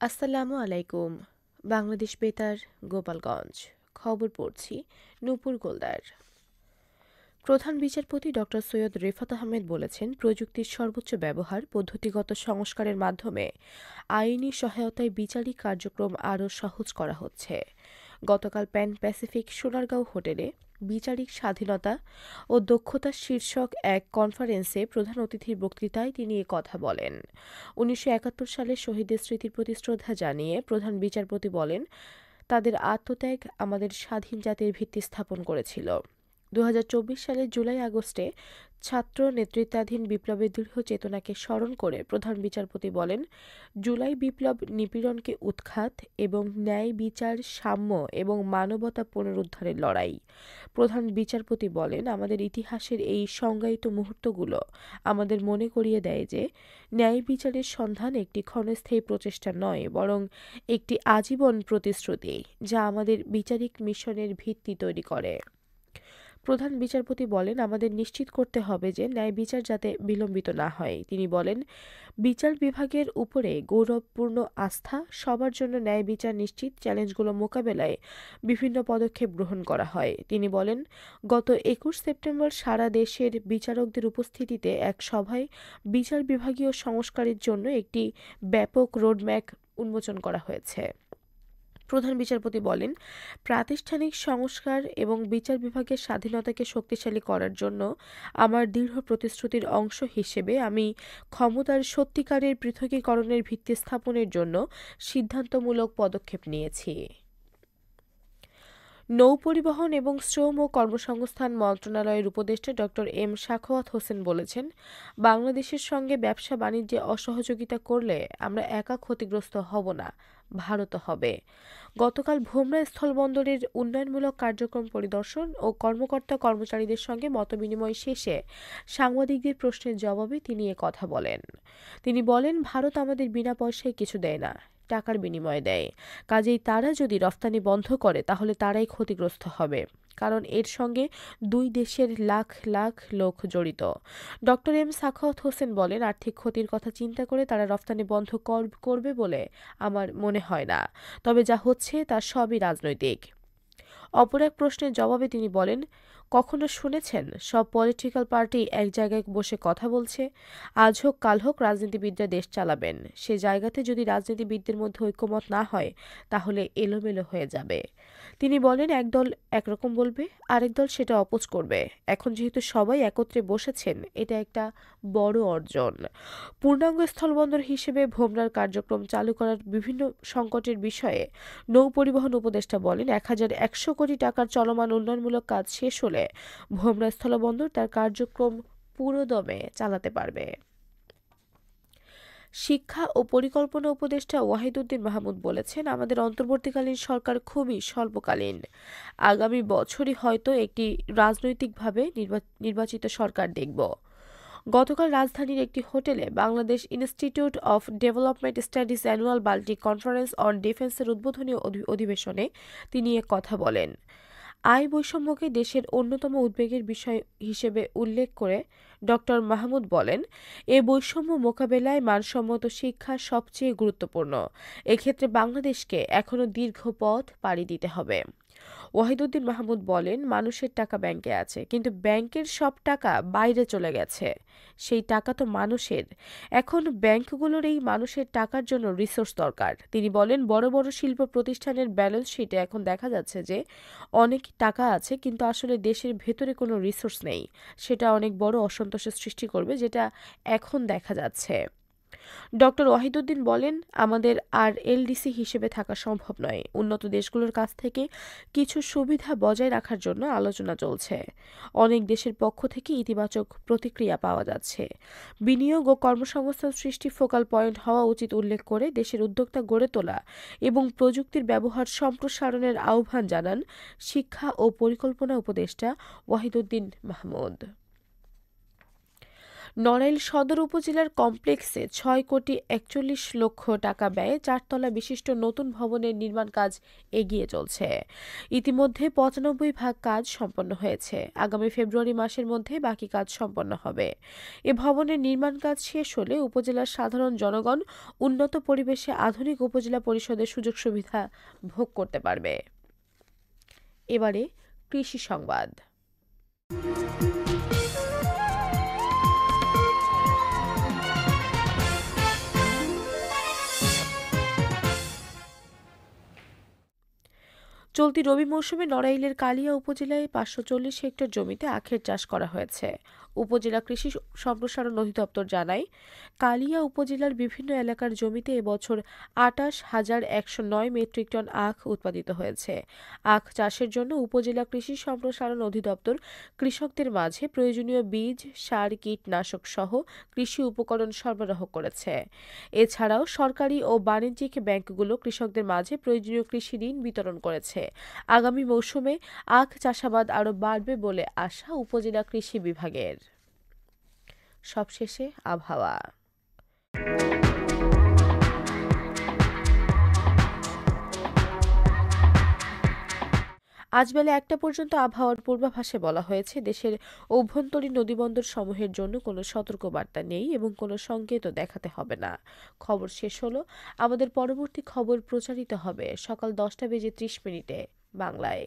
আসসালামু আলাইকুম। বাংলাদেশ বেতার, গোপালগঞ্জ। খবর পড়ছি নূপুর গোলদার। প্রধান বিচারপতি ডক্টর সৈয়দ রেফাত আহমেদ বলেছেন, প্রযুক্তির সর্বোচ্চ ব্যবহার, পদ্ধতিগত সংস্কারের মাধ্যমে আইনি সহায়তায় বিচারিক কার্যক্রম আরও সহজ করা হচ্ছে। গতকাল প্যান প্যাসিফিক সোনারগাঁও হোটেলে বিচারিক স্বাধীনতা ও দক্ষতা শীর্ষক এক কনফারেন্সে প্রধান অতিথির বক্তৃতায় তিনি কথা বলেন। ১৯৭১ সালে শহীদদের স্মৃতির প্রতি শ্রদ্ধা জানিয়ে প্রধান বিচারপতি বলেন, তাদের আত্মত্যাগ আমাদের স্বাধীন জাতির ভিত্তি স্থাপন করেছিল। ২০২৪ সালের জুলাই-আগস্টে ছাত্র নেতৃত্বাধীন বিপ্লবের দৃঢ় চেতনাকে স্মরণ করে প্রধান বিচারপতি বলেন, জুলাই বিপ্লব নিপীড়নকে উৎখাত এবং ন্যায় বিচার, সাম্য এবং মানবতা পুনরুদ্ধারের লড়াই। প্রধান বিচারপতি বলেন, আমাদের ইতিহাসের এই সংজ্ঞায়িত মুহূর্তগুলো আমাদের মনে করিয়ে দেয় যে ন্যায় বিচারের সন্ধান একটি ক্ষণস্থায়ী প্রচেষ্টা নয়, বরং একটি আজীবন প্রতিশ্রুতি, যা আমাদের বিচারিক মিশনের ভিত্তি তৈরি করে। প্রধান বিচারপতি বলেন, আমাদের নিশ্চিত করতে হবে যে ন্যায় বিচার যাতে বিলম্বিত না হয়। তিনি বলেন, বিচার বিভাগের উপরে গৌরবপূর্ণ আস্থা, সবার জন্য ন্যায় বিচার নিশ্চিত, চ্যালেঞ্জগুলো মোকাবেলায় বিভিন্ন পদক্ষেপ গ্রহণ করা হয়। তিনি বলেন, গত ২১ সেপ্টেম্বর সারা দেশের বিচারকদের উপস্থিতিতে এক সভায় বিচার বিভাগীয় সংস্কারের জন্য একটি ব্যাপক রোডম্যাপ উন্মোচন করা হয়েছে। প্রধান বিচারপতি বলেন, প্রাতিষ্ঠানিক সংস্কার এবং বিচার বিভাগের স্বাধীনতাকে শক্তিশালী করার জন্য আমার দৃঢ় প্রতিশ্রুতির অংশ হিসেবে আমি ক্ষমতার সত্যিকারের পৃথকীকরণের ভিত্তি স্থাপনের জন্য সিদ্ধান্তমূলক পদক্ষেপ নিয়েছি। নৌপরিবহন এবং শ্রম ও কর্মসংস্থান মন্ত্রণালয়ের উপদেষ্টা ড. এম সাখাওয়াত হোসেন বলেছেন, বাংলাদেশের সঙ্গে ব্যবসা বাণিজ্যে অসহযোগিতা করলে আমরা একা ক্ষতিগ্রস্ত হব না, ভারতও হবে। গতকাল ভোমরা স্থলবন্দরের উন্নয়নমূলক কার্যক্রম পরিদর্শন ও কর্মকর্তা-কর্মচারীদের সঙ্গে মতবিনিময় শেষে সাংবাদিকদের প্রশ্নের জবাবে তিনি কথা বলেন। তিনি বলেন, ভারত আমাদের বিনা পয়সায় কিছু দেয় না, টাকার বিনিময়ে দেয়। কাজেই তারা যদি রফতানি বন্ধ করে তাহলে তারাই ক্ষতিগ্রস্ত হবে, কারণ এর সঙ্গে দুই দেশের লাখ লাখ লোক জড়িত। ড. এম সাখাওয়াত হোসেন বলেন, আর্থিক ক্ষতির কথা চিন্তা করে তারা রফতানি বন্ধ করবে বলে আমার মনে হয় না, তবে যা হচ্ছে তা সবই রাজনৈতিক। অপর এক প্রশ্নের জবাবে তিনি বলেন, কখনো শুনেছেন সব পলিটিক্যাল পার্টি এক জায়গায় বসে কথা বলছে? আজ হোক কাল হোক রাজনীতিবিদরা দেশ চালাবেন, সে জায়গাতে যদি রাজনীতিবিদদের মধ্যে ঐকমত না হয় তাহলে এলোমেলো হয়ে যাবে। তিনি বলেন, এক দল একরকম বলবে, আরেক দল সেটা অপোজ করবে। এখন যেহেতু সবাই একত্রে বসেছেন, এটা একটা বড় অর্জন। পূর্ণাঙ্গ স্থলবন্দর হিসেবে ভোমরার কার্যক্রম চালু করার বিভিন্ন সংকটের বিষয়ে নৌ পরিবহন উপদেষ্টা বলেন, ১,১০০ কোটি টাকার চলমান উন্নয়নমূলক কাজ শেষ হলে ভোমরা স্থলবন্দর তার কার্যক্রম পুরোদমে চালাতে পারবে। শিক্ষা ও পরিকল্পনা উপদেষ্টা ওয়াহিদুদ্দিন মাহমুদ বলেছেন, আমাদের অন্তর্বর্তীকালীন সরকার খুবই স্বল্পকালীন। আগামী বছরই হয়তো একটি রাজনৈতিকভাবে নির্বাচিত সরকার দেখব। গতকাল রাজধানীর একটি হোটেলে Bangladesh institute of development studies annual বাল্টি কনফারেন্স অন ডিফেন্সের উদ্বোধনী অধিবেশনে তিনি কথা বলেন। আয় বৈষম্যকে দেশের অন্যতম উদ্বেগের বিষয় হিসেবে উল্লেখ করে ড. মাহমুদ বলেন, এ বৈষম্য মোকাবেলায় মানসম্মত শিক্ষা সবচেয়ে গুরুত্বপূর্ণ। এক্ষেত্রে বাংলাদেশকে এখনো দীর্ঘ পথ পাড়ি দিতে হবে। ওয়াহিদুদ্দিন মাহমুদ বলেন, মানুষের টাকা ব্যাংকে আছে, কিন্তু ব্যাংকের সব টাকা বাইরে চলে গেছে। সেই টাকা তো মানুষের। এখন ব্যাংকগুলোর এই মানুষের টাকার জন্য রিসোর্স দরকার। তিনি বলেন, বড় বড় শিল্প প্রতিষ্ঠানের ব্যালেন্স শিটে এখন দেখা যাচ্ছে যে অনেক টাকা আছে, কিন্তু আসলে দেশের ভেতরে কোনো রিসোর্স নেই। সেটা অনেক বড় অসন্তোষের সৃষ্টি করবে, যেটা এখন দেখা যাচ্ছে। ড. ওয়াহিদুদ্দিন বলেন, আমাদের আর এলডিসি হিসেবে থাকা সম্ভব নয়। উন্নত দেশগুলোর কাছ থেকে কিছু সুবিধা বজায় রাখার জন্য আলোচনা চলছে। অনেক দেশের পক্ষ থেকে ইতিবাচক প্রতিক্রিয়া পাওয়া যাচ্ছে। বিনিয়োগ ও কর্মসংস্থান সৃষ্টি ফোকাল পয়েন্ট হওয়া উচিত উল্লেখ করে দেশের উদ্যোক্তা গড়ে তোলা এবং প্রযুক্তির ব্যবহার সম্প্রসারণের আহ্বান জানান শিক্ষা ও পরিকল্পনা উপদেষ্টা ওয়াহিদুদ্দিন মাহমুদ। নড়াইল সদর উপজেলার কমপ্লেক্সে ৬,৪১,০০,০০০ টাকা ব্যয়ে ৪ তলা বিশিষ্ট নতুন ভবনের নির্মাণ কাজ এগিয়ে চলছে। ইতিমধ্যে ৯৫% কাজ সম্পন্ন হয়েছে। আগামী ফেব্রুয়ারি মাসের মধ্যে বাকি কাজ সম্পন্ন হবে। এ ভবনের নির্মাণ কাজ শেষ হলে উপজেলার সাধারণ জনগণ উন্নত পরিবেশে আধুনিক উপজেলা পরিষদের সুযোগ সুবিধা ভোগ করতে পারবে। এবারে কৃষি সংবাদ। চলতি রবি মৌসুমে নড়াইলের কালিয়া উপজেলায় ৫৪০ হেক্টর জমিতে আখের চাষ করা হয়েছে। উপজেলা কৃষি সম্প্রসারণ অধিদপ্তর জানায়, কালিয়া উপজেলার বিভিন্ন এলাকার জমিতে এবছর ২৮,১০৯ মেট্রিক টন আখ উৎপাদিত হয়েছে। আখ চাষের জন্য উপজেলা কৃষি সম্প্রসারণ অধিদপ্তর কৃষকদের মাঝে প্রয়োজনীয় বীজ, সার, কীটনাশক সহ কৃষি উপকরণ সরবরাহ করেছে। এছাড়াও সরকারি ও বাণিজ্যিক ব্যাংকগুলো কৃষকদের মাঝে প্রয়োজনীয় কৃষি ঋণ বিতরণ করেছে। আগামী মৌসুমে আখ চাষাবাদ আরও বাড়বে বলে আশা উপজেলা কৃষি বিভাগের। সবশেষে আবহাওয়া। আজ বেলা ১টা পর্যন্ত আবহাওয়ার পূর্বাভাসে বলা হয়েছে, দেশের অভ্যন্তরীণ নদীবন্দর সমূহের জন্য কোনো সতর্কবার্তা নেই এবং কোনো সংকেতও দেখাতে হবে না। খবর শেষ হলো। আমাদের পরবর্তী খবর প্রচারিত হবে সকাল ১০টা বেজে ৩০ মিনিটে বাংলায়।